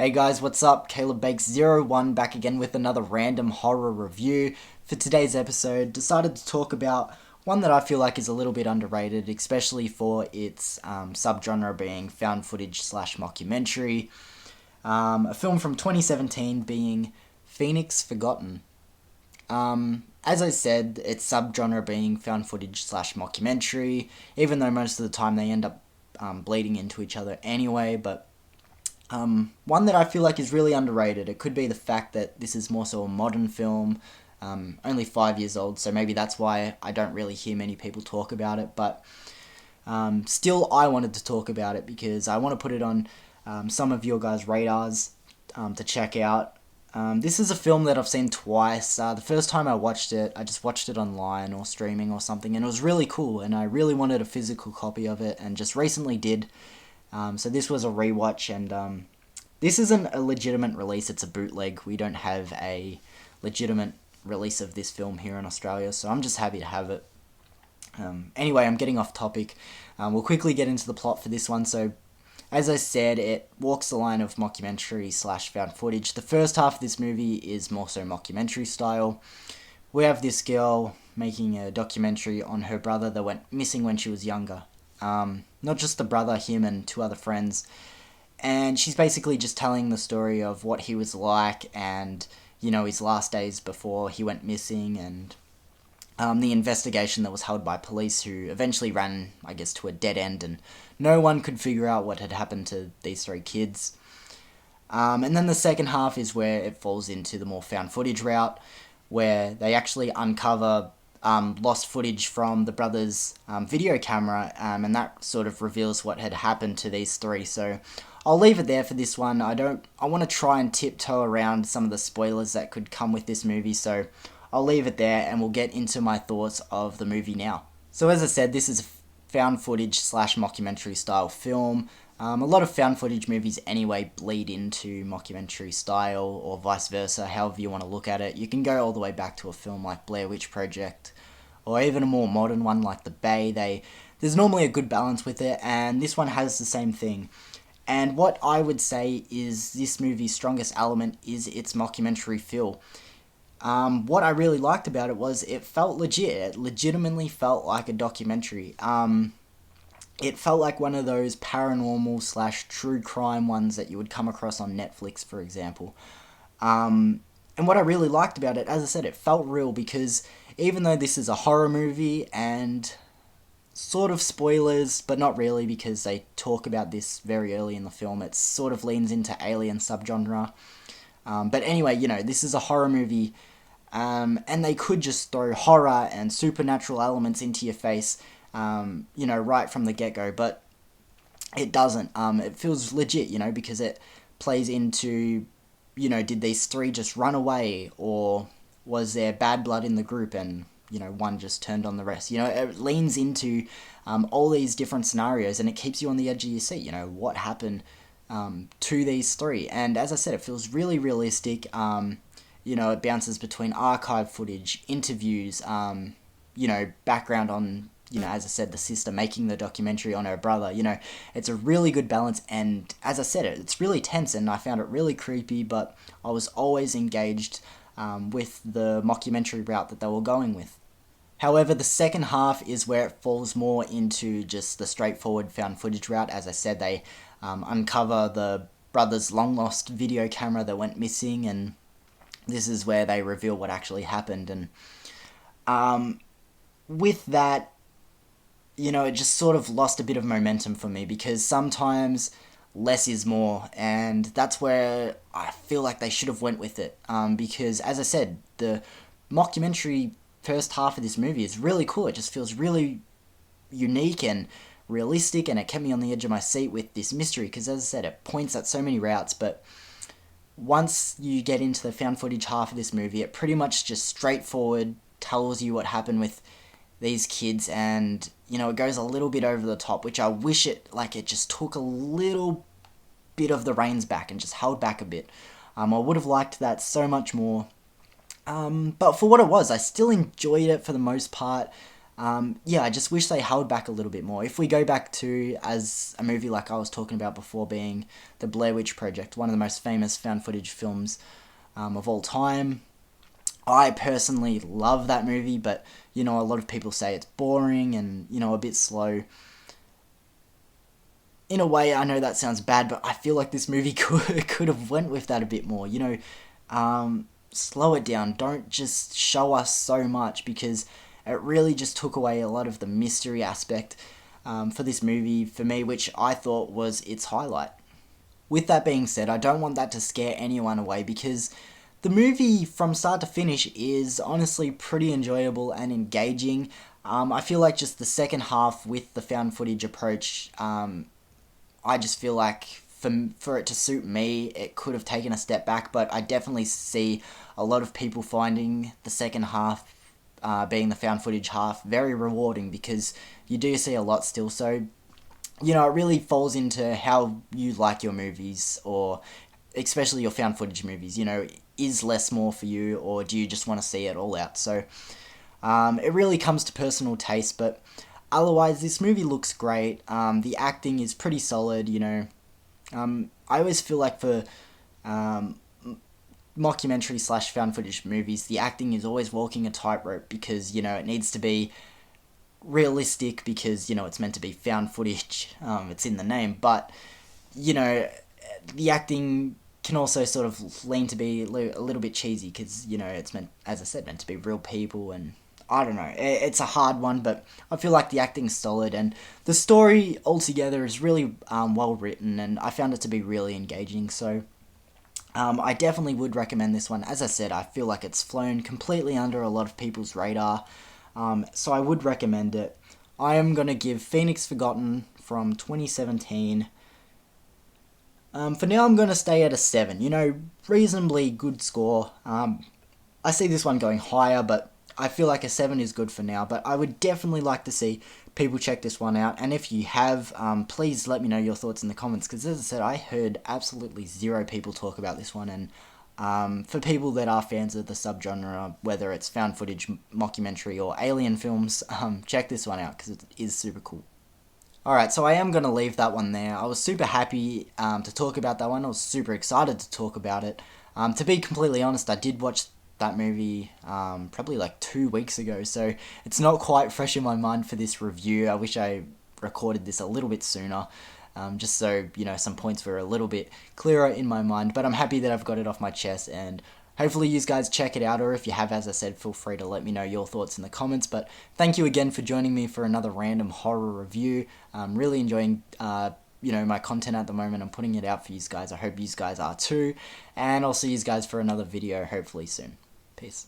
Hey guys, what's up? Caleb Bakes01 back again with another random horror review. For today's episode, decided to talk about one that I feel like is a little bit underrated, especially for its subgenre being found footage slash mockumentary. A film from 2017 being Phoenix Forgotten. As I said, its subgenre being found footage slash mockumentary, even though most of the time they end up bleeding into each other anyway, but one that I feel like is really underrated. It could be the fact that this is more so a modern film, only 5 years old, so maybe that's why I don't really hear many people talk about it, but still I wanted to talk about it because I want to put it on some of your guys' radars to check out. This is a film that I've seen twice. The first time I watched it, I just watched it online or streaming or something, and it was really cool, and I really wanted a physical copy of it, and just recently did. So this was a rewatch, and this isn't a legitimate release, it's a bootleg. We don't have a legitimate release of this film here in Australia, so I'm just happy to have it. Anyway, I'm getting off topic. We'll quickly get into the plot for this one. So, as I said, it walks the line of mockumentary slash found footage. The first half of this movie is more so mockumentary style. We have this girl making a documentary on her brother that went missing when she was younger. Not just the brother, him and two other friends. And she's basically just telling the story of what he was like and, you know, his last days before he went missing, and the investigation that was held by police, who eventually ran, I guess, to a dead end, and no one could figure out what had happened to these three kids. And then the second half is where it falls into the more found footage route, where they actually uncover lost footage from the brothers' video camera, and that sort of reveals what had happened to these three. So I'll leave it there for this one. I want to try and tiptoe around some of the spoilers that could come with this movie, so I'll leave it there and we'll get into my thoughts of the movie now. So as I said, this is a found footage slash mockumentary style film. A lot of found footage movies anyway bleed into mockumentary style, or vice versa, however you want to look at it. You can go all the way back to a film like Blair Witch Project, or even a more modern one like The Bay. There's normally a good balance with it, and this one has the same thing. And what I would say is this movie's strongest element is its mockumentary feel. What I really liked about it was it felt legit. It legitimately felt like a documentary. It felt like one of those paranormal slash true crime ones that you would come across on Netflix, for example. And what I really liked about it, as I said, it felt real, because even though this is a horror movie, and sort of spoilers, but not really, because they talk about this very early in the film, it sort of leans into alien subgenre. But anyway, you know, this is a horror movie, and they could just throw horror and supernatural elements into your face, you know, right from the get-go, but it doesn't. It feels legit, you know, because it plays into, you know, did these three just run away, or was there bad blood in the group and, you know, one just turned on the rest? You know, it leans into all these different scenarios, and it keeps you on the edge of your seat. You know, what happened to these three? And as I said, it feels really realistic. You know, it bounces between archive footage, interviews, you know, background on, you know, as I said, the sister making the documentary on her brother. You know, it's a really good balance, and as I said, it's really tense, and I found it really creepy, but I was always engaged with the mockumentary route that they were going with. However, the second half is where it falls more into just the straightforward found footage route. As I said, they uncover the brothers' long-lost video camera that went missing, and this is where they reveal what actually happened. And with that, you know, it just sort of lost a bit of momentum for me, because sometimes less is more, and that's where I feel like they should have went with it, because as I said, the mockumentary first half of this movie is really cool. It just feels really unique and realistic, and it kept me on the edge of my seat with this mystery, because as I said, it points at so many routes, but once you get into the found footage half of this movie, it pretty much just straightforward tells you what happened with these kids, and, you know, it goes a little bit over the top, which I wish it just took a little bit of the reins back and just held back a bit. I would have liked that so much more. But for what it was, I still enjoyed it for the most part. yeah, I just wish they held back a little bit more. If we go back to, as a movie like I was talking about before, being the Blair Witch Project, one of the most famous found footage films of all time. I personally love that movie, but a lot of people say it's boring and a bit slow. In a way, I know that sounds bad, but I feel like this movie could have went with that a bit more. Slow it down. Don't just show us so much, because it really just took away a lot of the mystery aspect for this movie for me, which I thought was its highlight. With that being said, I don't want that to scare anyone away, because the movie from start to finish is honestly pretty enjoyable and engaging. I feel like just the second half with the found footage approach, I just feel like for it to suit me, it could have taken a step back, but I definitely see a lot of people finding the second half, being the found footage half, very rewarding, because you do see a lot still. So, it really falls into how you like your movies, or especially your found footage movies. Is less more for you, or do you just want to see it all out? So, it really comes to personal taste, but otherwise, this movie looks great. The acting is pretty solid, I always feel like for mockumentary slash found footage movies, the acting is always walking a tightrope, because, it needs to be realistic, because, it's meant to be found footage. It's in the name, but, the acting can also sort of lean to be a little bit cheesy, because, it's meant, as I said, meant to be real people, and I don't know. It's a hard one, but I feel like the acting's solid, and the story altogether is really well written, and I found it to be really engaging. So I definitely would recommend this one. As I said, I feel like it's flown completely under a lot of people's radar, so I would recommend it. I am going to give Phoenix Forgotten from 2017. For now, I'm going to stay at a 7. Reasonably good score. I see this one going higher, but I feel like a 7 is good for now. But I would definitely like to see people check this one out. And if you have, please let me know your thoughts in the comments. Because as I said, I heard absolutely zero people talk about this one. And for people that are fans of the subgenre, whether it's found footage, mockumentary, or alien films, check this one out, because it is super cool. Alright, so I am going to leave that one there. I was super happy to talk about that one. I was super excited to talk about it. To be completely honest, I did watch that movie probably like 2 weeks ago, so it's not quite fresh in my mind for this review. I wish I recorded this a little bit sooner, just so, some points were a little bit clearer in my mind. But I'm happy that I've got it off my chest, and hopefully you guys check it out, or if you have, as I said, feel free to let me know your thoughts in the comments. But thank you again for joining me for another random horror review. I'm really enjoying my content at the moment. I'm putting it out for you guys. I hope you guys are too, and I'll see you guys for another video hopefully soon. Peace.